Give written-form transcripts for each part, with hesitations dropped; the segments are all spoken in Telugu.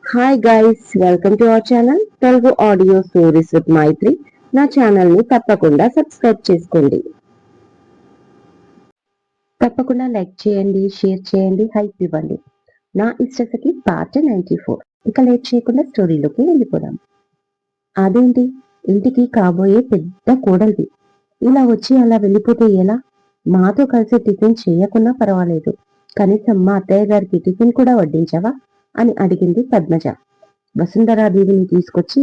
Hi guys, welcome to our channel Telugu audio stories with Maithri. నా ఛానల్ ని తప్పకుండా సబ్స్క్రైబ్ చేసుకోండి. తప్పకుండా లైక్ చేయండి, షేర్ చేయండి, హైప్ ఇవ్వండి. నా ఇష్టతకి పార్ట్ 94. ఇక లేట్ చేయకుండా స్టోరీలోకి వెళ్ళిపోదాం. అదేంటి, ఇంటికి కాబోయే పెద్ద కోడలిది ఇలా వచ్చి అలా వెళ్ళిపోతే ఎలా? మాతో కలిసి టిఫిన్ చేయకున్నా పర్వాలేదు, కనీసం మా అత్తయ్య గారికి టిఫిన్ కూడా వడ్డించావా అని అడిగింది పద్మజ. వసుంధరాదేవిని తీసుకొచ్చి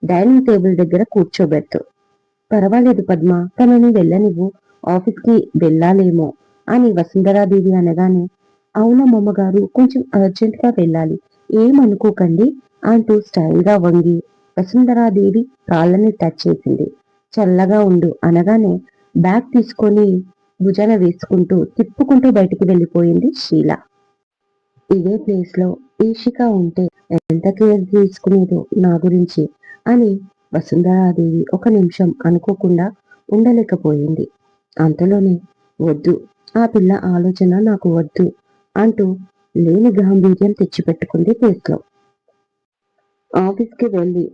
డైనింగ్ టేబుల్ దగ్గర కూర్చోబెడుతూ. పర్వాలేదు పద్మ, తనని వెళ్ళనివ్వు, ఆఫీస్కి వెళ్ళాలేమో అని వసుంధరాదేవి అనగానే, అవునమ్మగారు, కొంచెం అర్జెంట్ గా వెళ్ళాలి, ఏమనుకోకండి అంటూ స్టైల్ గా వంగి వసుంధరాదేవి కాళ్ళని టచ్ చేసింది. చల్లగా ఉండు అనగానే బ్యాగ్ తీసుకొని భుజాన వేసుకుంటూ తిప్పుకుంటూ బయటికి వెళ్ళిపోయింది షీల. ఇదే ప్లేస్ లో ఈషిక ఉంటే ఎంత కేర్ తీసుకునేదో నా గురించి అని వసుంధరాదేవి ఒక నిమిషం అనుకోకుండా ఉండలేకపోయింది. అంతలోనే, వద్దు, ఆ పిల్ల ఆలోచన నాకు వద్దు అంటూ లేని గాంభీర్యం తెచ్చిపెట్టుకుంది ప్లేస్లో. ఆఫీస్కి వెళ్ళి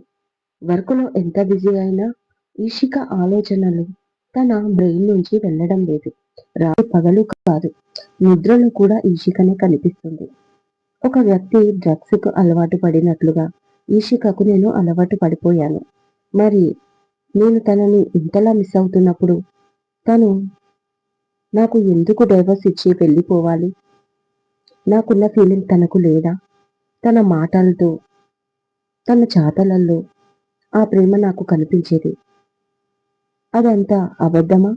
వర్కులో ఎంత బిజీ అయినా ఈషిక ఆలోచనలు తన బ్రెయిన్ నుంచి వెళ్ళడం లేదు. రాత్రి పగలు కాదు, నిద్రలో కూడా ఈషికనే కనిపిస్తుంది. ఒక వ్యక్తి డ్రగ్స్ కు అలవాటు పడినట్లుగా ఈషికకు నేను అలవాటు పడిపోయాను. మరి నేను తనని ఇంతలా మిస్ అవుతున్నప్పుడు తను నాకు ఎందుకు డైవర్స్ ఇచ్చి వెళ్ళిపోవాలి? నాకున్న ఫీలింగ్ తనకు లేదా? తన మాటలతో, తన చాతలల్లో ఆ ప్రేమ నాకు కనిపించేది. అదంతా అబద్ధమా?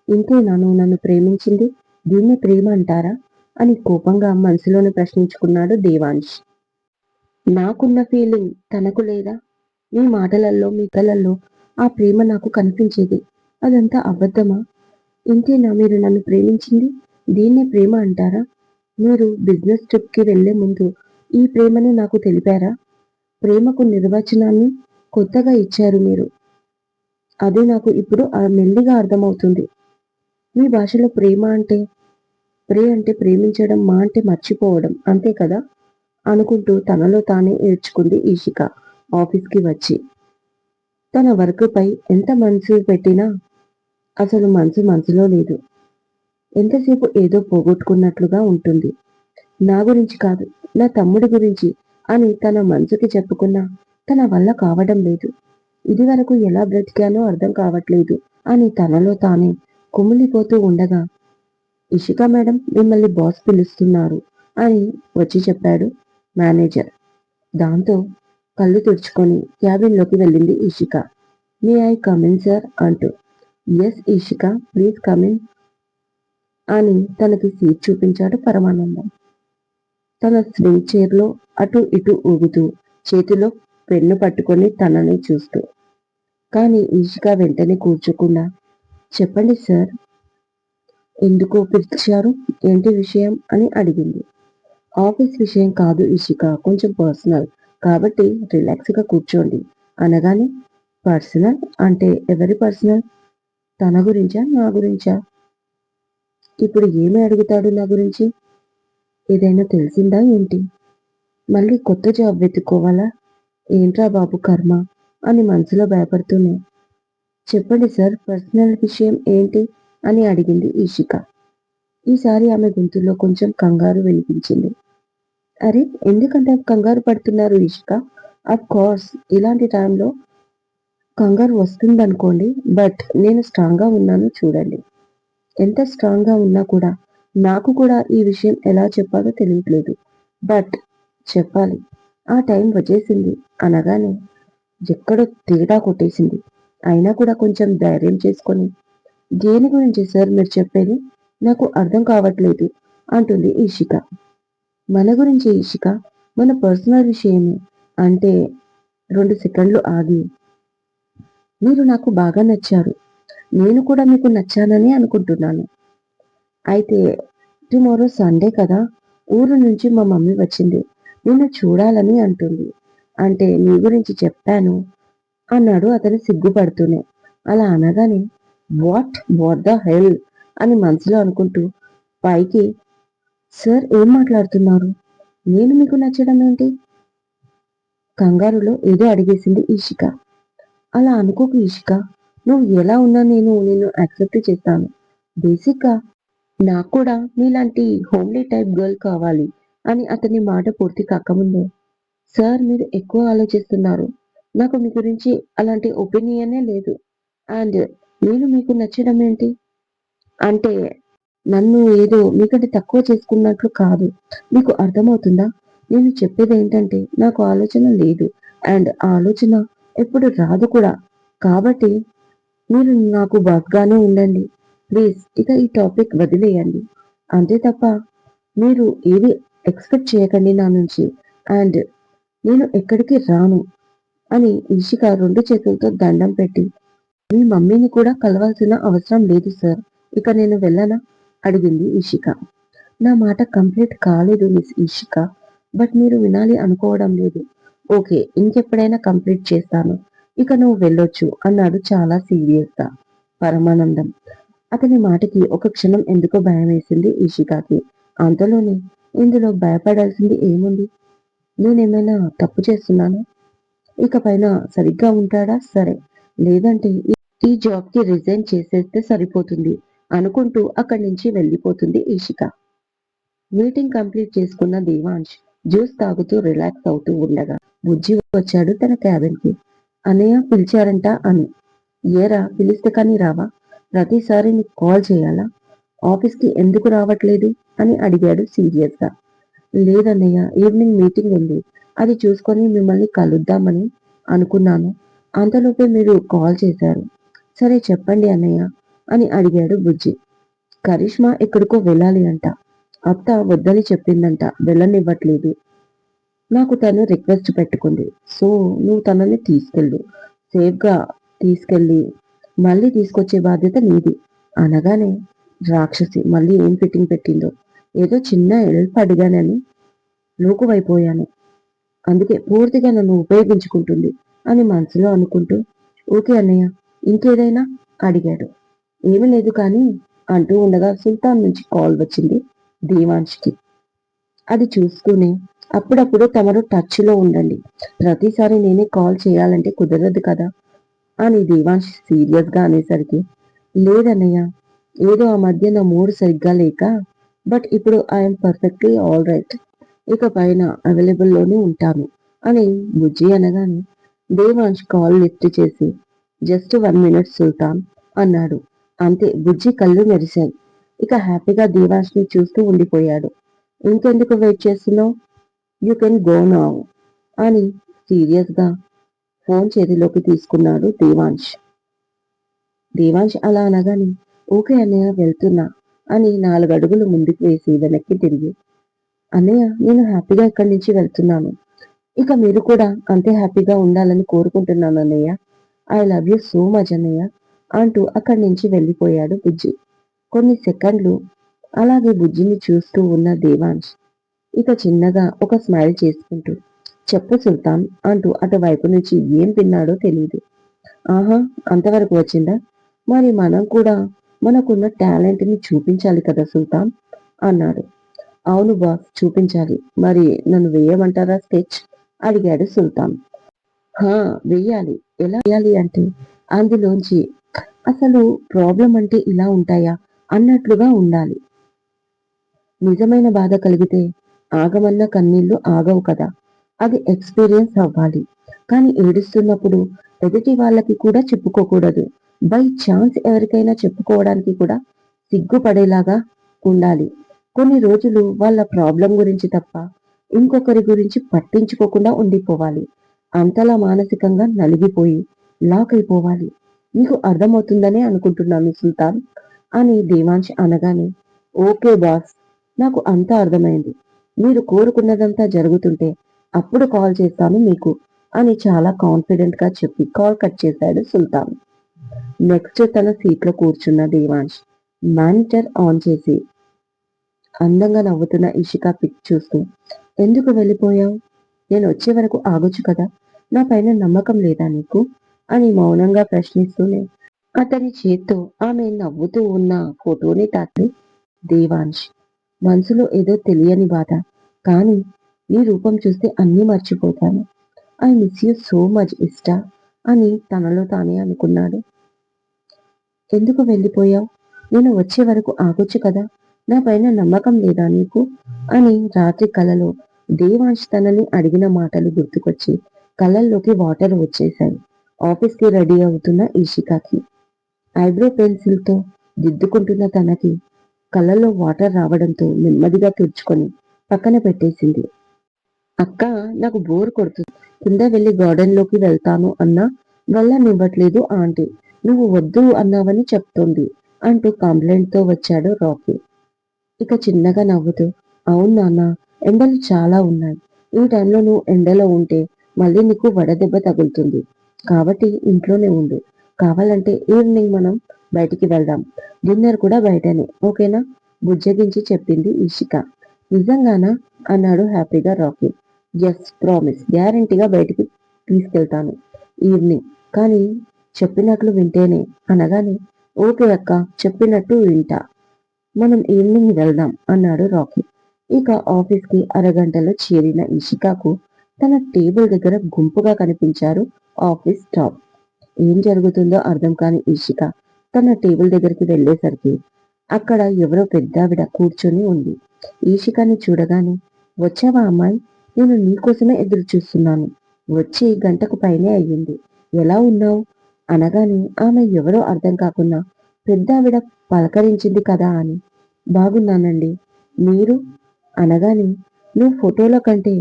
ఇంతేనా నువ్వు నన్ను ప్రేమించింది? దీన్నే ప్రేమ అంటారా అని కోపంగా మనసులోనే ప్రశ్నించుకున్నాడు దేవాంశ్. నాకున్న ఫీలింగ్ తనకు లేదా? మీ మాటలలో, మీ కళల్లో ఆ ప్రేమ నాకు కనిపించేది. అదంతా అబద్ధమా? ఇంతేనా మీరు నన్ను ప్రేమించింది? దీన్నే ప్రేమ అంటారా? మీరు బిజినెస్ ట్రిప్ కి వెళ్లే ముందు ఈ ప్రేమని నాకు తెలిపారా? ప్రేమకు నిర్వచనాన్ని కొత్తగా ఇచ్చారు మీరు. అది నాకు ఇప్పుడు మెల్లిగా అర్థమవుతుంది. మీ భాషలో ప్రేమ అంటే, అంటే ప్రేమించడం, మా అంటే మర్చిపోవడం, అంతే కదా అనుకుంటూ తనలో తానే ఏడ్చుకుంది ఈషిక. ఆఫీస్కి వచ్చి తన వర్క్ పై ఎంత మనసు పెట్టినా అసలు మనసులో లేదు. ఎంతసేపు ఏదో పోగొట్టుకున్నట్లుగా ఉంటుంది. నా గురించి కాదు, నా తమ్ముడి గురించి అని తన మనసుకి చెప్పుకున్నా తన వల్ల కావడం లేదు. ఇది వరకు ఎలా బ్రతికానో అర్థం కావట్లేదు అని తనలో తానే కుమిలిపోతూ ఉండగా, ఇషిక మేడం, మిమ్మల్ని బాస్ పిలుస్తున్నారు అని వచ్చి చెప్పాడు మేనేజర్. దాంతో కళ్ళు తుడుచుకొని క్యాబిన్లోకి వెళ్ళింది Ishika. May I come in sir అంటూ. ఎస్ ఇషిక, ప్లీజ్ కమిన్ అని తనకి సీట్ చూపించాడు పరమానందం. తన స్వింగ్ చైర్లో అటు ఇటు ఊగుతూ, చేతిలో పెన్ను పట్టుకొని తనని చూస్తూ. కానీ ఈషిక వెంటనే కూర్చోకుండా, చెప్పండి సార్, ఎందుకో పిలిచారు, ఏంటి విషయం అని అడిగింది. ఆఫీస్ విషయం కాదు ఇషిక, కొంచెం పర్సనల్, కాబట్టి రిలాక్స్ గా కూర్చోండి అనగానే, పర్సనల్ అంటే ఎవరి పర్సనల్? తన గురించా, నా గురించా? ఇప్పుడు ఏమి అడుగుతాడు నా గురించి? ఏదైనా తెలిసిందా ఏంటి? మళ్ళీ కొత్త జాబ్ వెతుక్కోవాలా? ఏంట్రా బాబు కర్మ అని మనసులో భయపడుతూనే, చెప్పండి సార్, పర్సనల్ విషయం ఏంటి అని అడిగింది ఈషిక. ఈసారి ఆమె గొంతులో కొంచెం కంగారు వినిపించింది. అరే, ఎందుకంత కంగారు పడుతున్నారు ఈషిక? అఫ్ కోర్స్ ఇలాంటి టైంలో కంగారు వస్తుందనుకోండి, బట్ నేను స్ట్రాంగ్ గా ఉన్నాను చూడండి. ఎంత స్ట్రాంగ్ గా ఉన్నా కూడా నాకు కూడా ఈ విషయం ఎలా చెప్పాలో తెలియట్లేదు, బట్ చెప్పాలి, ఆ టైం వచ్చేసింది అనగానే ఎక్కడో తేడా కొట్టేసింది. అయినా కూడా కొంచెం ధైర్యం చేసుకొని, దేని గురించి సార్ మీరు చెప్పేది? నాకు అర్థం కావట్లేదు అంటుంది ఈషిక. మన గురించి ఈషిక, మన పర్సనల్ విషయమే అంటే 2 సెకండ్లు ఆగి, మీరు నాకు బాగా నచ్చారు, నేను కూడా మీకు నచ్చానని అనుకుంటున్నాను. అయితే టుమారో సండే కదా, ఊరు నుంచి మా మమ్మీ వచ్చింది, నిన్ను చూడాలని అంటుంది. అంటే నీ గురించి చెప్పాను అన్నాడు అతను సిగ్గుపడుతూనే. అలా అనగానే, వాట్ ద హెల్ అని మనసులో అనుకుంటూ పైకి, సార్ ఏం మాట్లాడుతున్నారు? నేను మీకు నచ్చడం ఏంటి? కంగారులో ఏదో అడిగేసింది ఈషిక. అలా అనుకోకు ఈషిక. నువ్వు ఎలా ఉన్నా నేను నిన్ను యాక్సెప్ట్ చేస్తాను. బేసిక్‌గా నాకు కూడా మీలాంటి హోమ్లీ టైప్ గర్ల్ కావాలి అని అతని మాట పూర్తి కాకముందే, సార్ మీరు ఎక్కువ ఆలోచిస్తున్నారు. నాకు మీ గురించి అలాంటి ఒపీనియనే లేదు. అండ్ నేను మీకు నచ్చడం ఏంటి? అంటే నన్ను ఏదో మీకంటే తక్కువ చేసుకున్నట్లు కాదు. మీకు అర్థమవుతుందా? నేను చెప్పేదేంటంటే నాకు ఆలోచన లేదు. అండ్ ఆ ఆలోచన ఎప్పుడు రాదు కూడా. కాబట్టి మీరు నాకు బాస్‌గానే ఉండండి. ప్లీజ్ ఇక ఈ టాపిక్ వదిలేయండి. అంతే తప్ప మీరు ఏది ఎక్స్‌పెక్ట్ చేయకండి నా నుంచి. అండ్ నేను ఎక్కడికి రాను అని ఇషిక 2 చేతులతో దండం పెట్టి, మీ మమ్మీని కూడా కలవాల్సిన అవసరం లేదు సార్. ఇక నేను వెళ్ళనా? అడిగింది ఇషిక. నా మాట కంప్లీట్ కాలేదు మిస్ ఇషిక. బట్ మీరు వినాలి అనుకోవడం లేదు. ఓకే. ఇంకెప్పుడైనా కంప్లీట్ చేస్తాను. ఇక నువ్వు వెళ్ళొచ్చు అన్నాడు చాలా సీరియస్‌గా పరమానందం. అతని మాటకి ఒక క్షణం ఎందుకో భయమేసింది ఇషికాకి. అంతలోనే ఇందులో భయపడాల్సింది ఏముంది? నేనేమైనా తప్పు చేస్తున్నానా? ఇకపైన సరిగ్గా ఉంటాడా? సరే. లేదంటే ఈ జాబ్‌కి రిజైన్ చేసేస్తే సరిపోతుంది అనుకుంటూ అక్కడి నుంచి వెళ్ళిపోతుంది ఈషిక. మీటింగ్ కంప్లీట్ చేసుకున్న దేవాంష్ జ్యూస్ తాగుతూ రిలాక్స్ అవుతూ ఉండగా బుజ్జి వచ్చాడు తన క్యాబిన్‌కి. అన్నయ్య పిలిచారంట అని. ఏరా పిలిస్తే కానీ రావా? ప్రతిసారి నీకు కాల్ చేయాలా? ఆఫీస్‌కి ఎందుకు రావట్లేదు? అని అడిగాడు సీరియస్‌గా. లేదన్నయ్య ఈవినింగ్ మీటింగ్ ఉంది. అది చూసుకొని మిమ్మల్ని కలుద్దామని అనుకున్నాను. అంతలోపే మీరు కాల్ చేశారు. సరే చెప్పండి అన్నయ్య అని అడిగాడు బుజ్జి. కరిష్మా ఎక్కడికో వెళ్ళాలి అంట. అత్త వద్దని చెప్పిందంట. వెళ్ళనివ్వట్లేదు. నాకు తను రిక్వెస్ట్ పెట్టుకుంది. సో నువ్వు తనని తీసుకెళ్ళు. సేఫ్‌గా తీసుకెళ్ళి మళ్ళీ తీసుకొచ్చే బాధ్యత నీది. అనగానే రాక్షసి మళ్ళీ ఏం ఫిట్టింగ్ పెట్టిందో. ఏదో చిన్న హెల్ప్ అడిగానని లోకువైపోయాను. అందుకే పూర్తిగా నన్ను ఉపయోగించుకుంటుంది అని మనసులో అనుకుంటూ, ఓకే అన్నయ్య ఇంకేదైనా? అడిగాడు. ఏమీ లేదు కానీ అంటూ ఉండగా సుల్తాన్ నుంచి కాల్ వచ్చింది దేవాంష్‌కి. అది చూస్తూనే అప్పుడప్పుడు తమరు టచ్‌లో ఉండండి. ప్రతిసారి నేనే కాల్ చేయాలంటే కుదరదు కదా! అని దేవాంష్ సీరియస్‌గా అనేసరికి, లేదన్నయ్య ఏదో ఆ మధ్య నా మూడ్ సరిగ్గా లేక బట్ ఇప్పుడు ఐయామ్ పర్ఫెక్ట్‌లీ ఆల్ రైట్. ఇక పైన అవైలబుల్‌లోనే ఉంటాను అని బుజ్జి అనగానే దేవాంష్ కాల్ లిఫ్ట్ చేసి జస్ట్ 1 మినిట్ సుల్తాన్ అన్నాడు. అంతే బుజ్జి కళ్ళు మెరిశాయి. ఇక హ్యాపీగా దేవాంష్‌ని చూస్తూ ఉండిపోయాడు. ఇంకెందుకు వెయిట్ చేస్తున్నావు? యూ కెన్ గో నౌ అని సీరియస్‌గా ఫోన్ చేతిలోకి తీసుకున్నాడు దేవాంష్. దేవాంష్ అలా అనగానే ఓకే అన్నయ్య వెళ్తున్నా అని 4 అడుగులు ముందుకు వేసి వెనక్కి తిరిగి అన్నయ్య నేను హ్యాపీగా ఇక్కడి నుంచి వెళ్తున్నాను. ఇక మీరు కూడా అంతే హ్యాపీగా ఉండాలని కోరుకుంటున్నాను అన్నయ్య. I love you so much అన్నయ్య అంటూ అక్కడి నుంచి వెళ్ళిపోయాడు బుజ్జి. కొన్ని సెకండ్లు అలాగే బుజ్జిని చూస్తూ ఉన్న దేవాంష్ ఇక చిన్నగా ఒక స్మైల్ చేసుకుంటూ చెప్పు సుల్తాన్ అంటూ అటువైపు నుంచి ఏం విన్నాడో తెలియదు. ఆహా అంతవరకు వచ్చిందా? మరి మనం కూడా మనకున్న టాలెంట్‌ని చూపించాలి కదా సుల్తాన్ అన్నాడు. అవును బాస్ చూపించాలి. మరి నన్ను వేయమంటారా స్కెచ్? అడిగాడు సుల్తాన్. హా! వెయ్యాలి. ఎలా వెయ్యాలి అంటే అందులోంచి అసలు ప్రాబ్లమ్ అంటే ఇలా ఉంటాయా అన్నట్లుగా ఉండాలి. నిజమైన బాధ కలిగితే ఆగమన్న కన్నీళ్లు ఆగవు కదా! అది ఎక్స్‌పీరియన్స్ అవ్వాలి. కానీ ఏడుస్తున్నప్పుడు ఎదుటి వాళ్ళకి కూడా చెప్పుకోకూడదు. బై ఛాన్స్ ఎవరికైనా చెప్పుకోవడానికి కూడా సిగ్గుపడేలాగా ఉండాలి. కొన్ని రోజులు వాళ్ళ ప్రాబ్లమ్ గురించి తప్ప ఇంకొకరి గురించి పట్టించుకోకుండా ఉండిపోవాలి. అంతలా మానసికంగా నలిగిపోయి లాక్ అయిపోవాలి. నీకు అర్థమవుతుందనే అనుకుంటున్నాను సుల్తాన్ అని దేవాంష్ అనగానే ఓకే బాస్ నాకు అంతా అర్థమైంది. మీరు కోరుకున్నదంతా జరుగుతుంటే అప్పుడు కాల్ చేస్తాను మీకు అని చాలా కాన్ఫిడెంట్ గా చెప్పి కాల్ కట్ చేశాడు సుల్తాన్. నెక్స్ట్ తన సీట్లో కూర్చున్న దేవాంష్ మానిటర్ ఆన్ చేసి అందంగా నవ్వుతున్న ఇషిక పిక్ చూస్తూ ఎందుకు వెళ్ళిపోయావు? నేను వచ్చే వరకు ఆగొచ్చు కదా! నా పైన నమ్మకం లేదా నీకు? అని మౌనంగా ప్రశ్నిస్తూనే అతని చేత్తో ఆమె నవ్వుతూ ఉన్న ఫోటోని తాకి దేవాంష్. మనసులో ఏదో తెలియని బాధ. కానీ నీ రూపం చూస్తే అన్నీ మర్చిపోతాను. I miss you so much ఇష్ట అని తనలో తానే అనుకున్నాడు. ఎందుకు వెళ్ళిపోయావు? నేను వచ్చే వరకు ఆగొచ్చు కదా. నా పైన నమ్మకం లేదా నీకు? అని రాత్రి కలలో దేవాంశ్ తనని అడిగిన మాటలు గుర్తుకొచ్చి కళ్ళల్లోకి వాటర్ వచ్చేశాయి. ఆఫీస్కి రెడీ అవుతున్న ఈషికాకి ఐబ్రో పెన్సిల్ తో దిద్దుకుంటున్న తనకి కళ్ళల్లో వాటర్ రావడంతో నెమ్మదిగా తుడుచుకొని పక్కన పెట్టేసింది. అక్క, నాకు బోర్ కొడుతుంది. కింద వెళ్ళి గార్డెన్ లోకి వెళ్తాను అన్నా వెళ్ళనివ్వట్లేదు ఆంటీ. నువ్వు వద్దు అన్నావని చెప్తోంది అంటూ కంప్లైంట్ తో వచ్చాడు రాకీ. ఇక చిన్నగా నవ్వుతూ, అవును నాన్న, ఎండలు చాలా ఉన్నాయి. ఈ టైంలో నువ్వు ఎండలో ఉంటే మళ్ళీ నీకు వడదెబ్బ తగులుతుంది. కాబట్టి ఇంట్లోనే ఉండు. కావాలంటే ఈవినింగ్ మనం బయటికి వెళ్దాం. డిన్నర్ కూడా బయటనే, ఓకేనా? బుజ్జగించి చెప్పింది ఇషిక. నిజంగానా? అన్నాడు హ్యాపీగా రాకీ. Yes, promise. గ్యారంటీగా బయటికి తీసుకెళ్తాను ఈవినింగ్. కానీ చెప్పినట్లు వింటేనే అనగానే, ఓకే అక్క, చెప్పినట్టు వింటా. మనం ఈవినింగ్ వెళ్దాం అన్నాడు రాకీ. ఇక ఆఫీస్కి అరగంటలో చేరిన ఇషికాకు తన టేబుల్ దగ్గర గుంపుగా కనిపించారు ఆఫీస్ స్టాఫ్. ఏం జరుగుతుందో అర్థం కాని ఇషిక తన టేబుల్ దగ్గరికి వెళ్ళేసరికి అక్కడ ఎవరో పెద్దావిడ కూర్చొని ఉంది. ఈషికాని చూడగానే, వచ్చావా అమ్మాయి? నేను నీకోసమే ఎదురు చూస్తున్నాను. వచ్చి గంటకు పైనే అయ్యింది. ఎలా ఉన్నావు? అనగానే ఆమె ఎవరో అర్థం కాకుండా పెద్దావిడ పలకరించింది కదా అని, బాగున్నానండి, మీరు? అనగానే, నువ్వు ఫోటోలో కంటే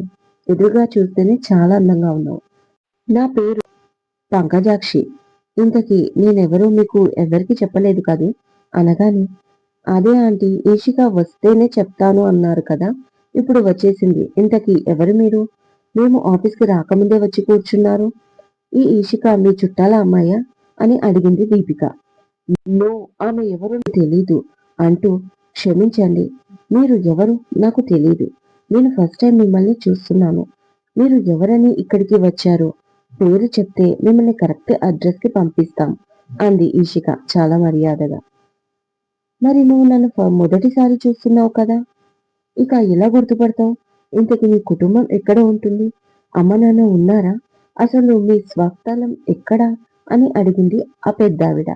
ఎదురుగా చూస్తేనే చాలా అందంగా ఉన్నావు. నా పేరు పంకజాక్షి. ఇంతకీ నేనెవరో మీకు ఎవరికి చెప్పలేదు కదూ? అనగానే, అదే ఆంటీ, ఈషిక వస్తేనే చెప్తాను అన్నారు కదా, ఇప్పుడు వచ్చేసింది. ఇంతకీ ఎవరు మీరు? మేము ఆఫీస్కి రాకముందే వచ్చి కూర్చున్నారు. ఈ ఈషిక మీ చుట్టాల అమ్మాయా అని అడిగింది దీపిక. నో, ఆమె ఎవరో తెలీదు అంటూ, క్షమించండి, మీరు ఎవరు నాకు తెలీదు. నేను ఫస్ట్ టైం మిమ్మల్ని చూస్తున్నాను. మీరు ఎవరని ఇక్కడికి వచ్చారో పేరు చెప్తే మిమ్మల్ని కరెక్ట్ అడ్రస్ కి పంపిస్తాం అంది ఈషిక చాలా మర్యాదగా. మరి నువ్వు నన్ను మొదటిసారి చూస్తున్నావు కదా, ఇక ఎలా గుర్తుపడతావు? ఇంతకి మీ కుటుంబం ఎక్కడ ఉంటుంది? అమ్మ నాన్న ఉన్నారా? అసలు మీ స్వస్థలం ఎక్కడా అని అడిగింది ఆ పెద్దావిడ.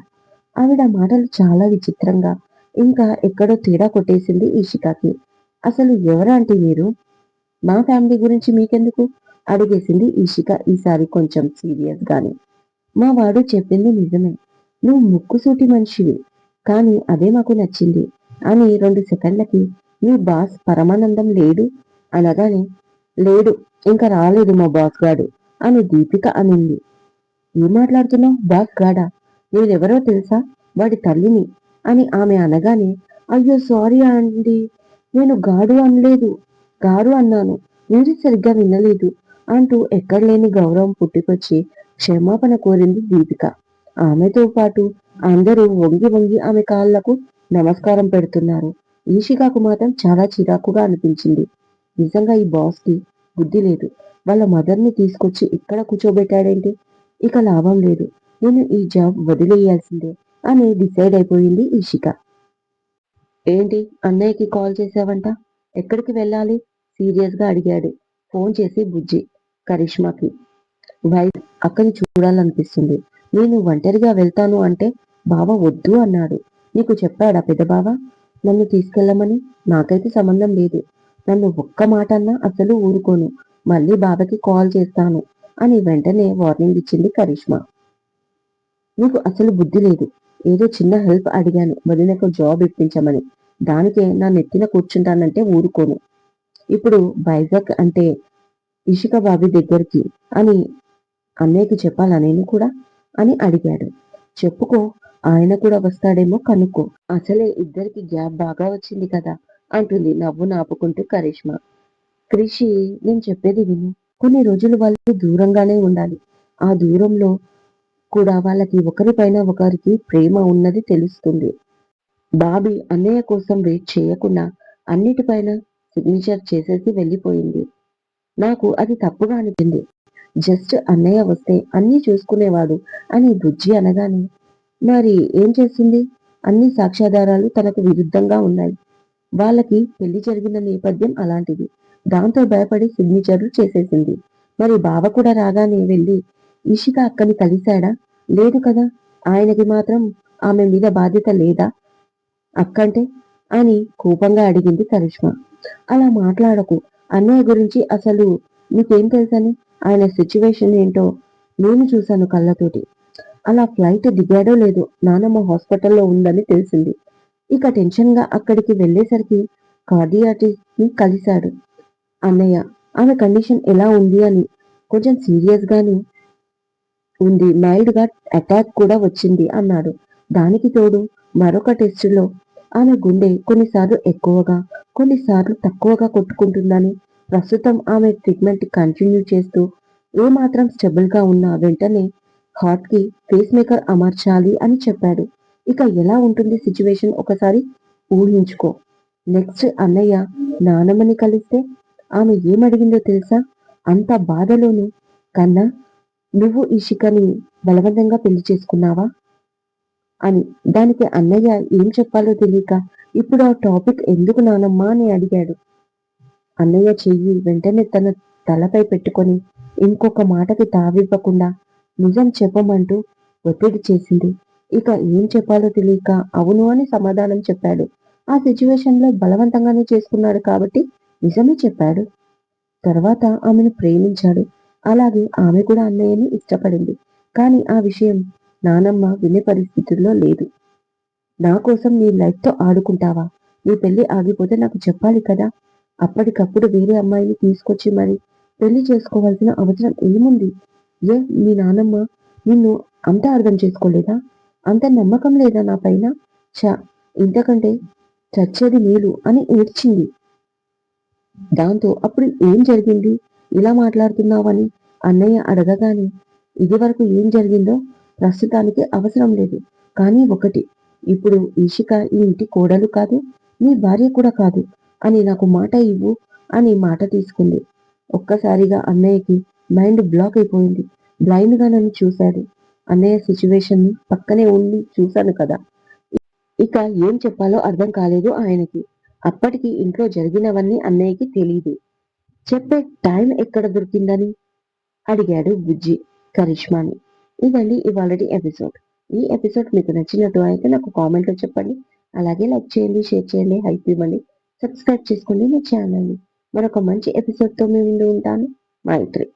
ఆవిడ మాటలు చాలా విచిత్రంగా, ఇంకా ఎక్కడో తేడా కొట్టేసింది ఈషికాకి. అసలు ఎవరంటే మీరు? మా ఫ్యామిలీ గురించి మీకెందుకు? అడిగేసింది ఈషిక ఈసారి కొంచెం సీరియస్ గానే. మా వాడు చెప్పింది నిజమే. నువ్వు ముక్కుసూటి మనిషివి, కానీ అదే మాకు నచ్చింది అని 2 సెకండ్లకి మీ బాస్ పరమానందం లేడు అనగానే, లేడు, ఇంకా రాలేదు మా బాస్ గాడు అని దీపిక అనింది. ఏం మాట్లాడుతున్నావు? బాస్ గాడా? నేనెవరో తెలుసా? వాడి తల్లిని అని ఆమె అనగానే, అయ్యో సారీ అండి, నేను గాడు అనలేదు, గాడు అన్నాను, మీరు సరిగ్గా వినలేదు అంటూ ఎక్కడలేని గౌరవం పుట్టుకొచ్చి క్షమాపణ కోరింది దీపిక. ఆమెతో పాటు అందరూ వంగి వంగి ఆమె కాళ్లకు నమస్కారం పెడుతున్నారు. ఈషికాకు మాత్రం చాలా చిరాకుగా అనిపించింది. నిజంగా ఈ బాస్ కి బుద్ధి లేదు. వాళ్ళ మదర్ని తీసుకొచ్చి ఇక్కడ కూర్చోబెట్టాడేంటి? ఇక లాభం లేదు, నేను ఈ జాబ్ వదిలేయాల్సిందే అని డిసైడ్ అయిపోయింది ఈషిక. ఏంటి, అన్నయ్యకి కాల్ చేసావంట? ఎక్కడికి వెళ్ళాలి? సీరియస్ గా అడిగాడు ఫోన్ చేసి బుజ్జి కరిష్మాకి. అక్కని చూడాలనిపిస్తుంది. నేను ఒంటరిగా వెళ్తాను అంటే బావ వద్దు అన్నాడు. నీకు చెప్పాడా పెద్ద బావ నన్ను తీసుకెళ్ళమని? నాకైతే సంబంధం లేదు. నన్ను ఒక్క మాట అన్నా అసలు ఊరుకోను. మళ్ళీ బావకి కాల్ చేస్తాను అని వెంటనే వార్నింగ్ ఇచ్చింది కరిష్మా. నీకు అసలు బుద్ధి లేదు. ఏదో చిన్న హెల్ప్ అడిగాను వదినకు జాబ్ ఇప్పించమని, దానికే నా నెత్తిన కూర్చుంటానంటే ఊరుకోను. ఇప్పుడు వైజాగ్ అంటే ఇషిక బాబి దగ్గరికి అని అన్నయ్యకి చెప్పాలా నేను కూడా అని అడిగాడు. చెప్పుకో, ఆయన కూడా వస్తాడేమో కనుక్కో. అసలే ఇద్దరికి గ్యాప్ బాగా వచ్చింది కదా అంటుంది నవ్వు నాపుకుంటూ కరిష్మా. క్రిషి, నేను చెప్పేది విను. కొన్ని రోజులు వాళ్ళు దూరంగానే ఉండాలి. ఆ దూరంలో కూడా వాళ్ళకి ఒకరిపైన ఒకరికి ప్రేమ ఉన్నది తెలుస్తుంది. బాబీ అన్నయ్య కోసం వెయిట్ చేయకుండా అన్నిటిపైన సిగ్నేచర్ చేసేసి వెళ్ళిపోయింది. నాకు అది తప్పుగా అనిపింది. జస్ట్ అన్నయ్య వస్తే అన్నీ చూసుకునేవాడు అని బుజ్జి అనగానే, మరి ఏం చేస్తుంది? అన్ని సాక్ష్యాధారాలు తనకు విరుద్ధంగా ఉన్నాయి. వాళ్ళకి పెళ్లి జరిగిన నేపథ్యం అలాంటిది. దాంతో భయపడి సిగ్నేచర్లు చేసేసింది. మరి బావ కూడా రాగానే వెళ్ళి ఇషిక అక్కని కలిశాడా? లేదు కదా. ఆయనకి మాత్రం ఆమె మీద బాధ్యత లేదా అక్కంటే అని కోపంగా అడిగింది కరిష్మా. అలా మాట్లాడకు. అన్నయ్య గురించి అసలు నీకేం తెలుసని? ఆయన సిచ్యువేషన్ ఏంటో నేను చూశాను కళ్ళతోటి. అలా ఫ్లైట్ దిగాడో లేదో నానమ్మ హాస్పిటల్లో ఉందని తెలిసింది. ఇక టెన్షన్ గా అక్కడికి వెళ్ళేసరికి కార్డియాటిస్ట్ ని కలిశాడు అన్నయ్య. ఆమె కండిషన్ ఎలా ఉంది అని. కొంచెం సీరియస్ గానే ఉంది. మైల్డ్ గా అటాక్ కూడా వచ్చింది అన్నాడు. దానికి తోడు మరొక టెస్టులో ఆమె గుండె కొన్నిసార్లు ఎక్కువగా, కొన్నిసార్లు తక్కువగా కొట్టుకుంటుందని, ప్రస్తుతం ఆమె ట్రీట్మెంట్ కంటిన్యూ చేస్తూ ఏమాత్రం స్టెబుల్ గా ఉన్నా వెంటనే హార్ట్ కి పేస్ మేకర్ అమర్చాలి అని చెప్పాడు. ఇక ఎలా ఉంటుంది సిచ్యువేషన్ ఒకసారి ఊహించుకో. నెక్స్ట్ అన్నయ్య నానమ్మని కలిస్తే ఆమె ఏమడిగిందో తెలుసా? అంత బాధలోను కన్నా నువ్వు ఇషికని బలవంతంగా పెళ్లి చేసుకున్నావా అని. దానికి అన్నయ్య ఏం చెప్పాలో తెలియక ఇప్పుడు ఆ టాపిక్ ఎందుకు నానమ్మా అని అడిగాడు. అన్నయ్య చెయ్యి వెంటనే తన తలపై పెట్టుకొని ఇంకొక మాటకి తావివ్వకుండా నిజం చెప్పమంటూ ఒత్తిడి చేసింది. ఇక ఏం చెప్పాలో తెలియక అవును అని సమాధానం చెప్పాడు. ఆ సిచ్యువేషన్ లో బలవంతంగానే చేసుకున్నాడు కాబట్టి నిజమే చెప్పాడు. తర్వాత ఆమెను ప్రేమించాడు. అలాగే ఆమె కూడా అన్నయ్యని ఇష్టపడింది. కానీ ఆ విషయం నానమ్మ వినే పరిస్థితుల్లో లేదు. నా కోసం నీ లైఫ్ తో ఆడుకుంటావా? నీ పెళ్లి ఆగిపోతే నాకు చెప్పాలి కదా. అప్పటికప్పుడు వేరే అమ్మాయిని తీసుకొచ్చి మరి పెళ్లి చేసుకోవాల్సిన అవసరం ఏముంది? ఏ మీ నానమ్మ నిన్ను అంత అర్థం చేసుకోలేదా? అంత నమ్మకం లేదా నా పైన? చ ఇంతకంటే చచ్చేది మేలు అని ఏడ్చింది. దాంతో అప్పుడు ఏం జరిగింది? ఇలా మాట్లాడుతున్నావని అన్నయ్య అడగగానే ఇదివరకు ఏం జరిగిందో ప్రస్తుతానికి అవసరం లేదు. కానీ ఒకటి, ఇప్పుడు ఈషిక ఈ ఇంటి కోడలు కాదు, నీ భార్య కూడా కాదు అని నాకు మాట ఇవ్వు అని మాట తీసుకుంది. ఒక్కసారిగా అన్నయ్యకి మైండ్ బ్లాక్ అయిపోయింది. బ్లైండ్ గా నన్ను చూశాడు. అన్నయ్య సిచ్యువేషన్ ని పక్కనే ఉండి చూశాను కదా. ఇక ఏం చెప్పాలో అర్థం కాలేదు ఆయనకి. అప్పటికి ఇంట్లో జరిగినవన్నీ అన్నయ్యకి తెలీదు. చెప్పే టైం ఎక్కడ దొరికిందని అడిగాడు బుజ్జి కరిష్మాని. ఇదండి ఇవాళటి ఎపిసోడ్. ఈ ఎపిసోడ్ మీకు నచ్చినట్టు అయితే నాకు కామెంట్ లో చెప్పండి. అలాగే లైక్ చేయండి, షేర్ చేయండి, హైప్ ఇవ్వండి, సబ్స్క్రైబ్ చేసుకోండి నా ఛానల్ ని. మరొక మంచి ఎపిసోడ్ తో మీ ముందు ఉంటాను. మైత్రి.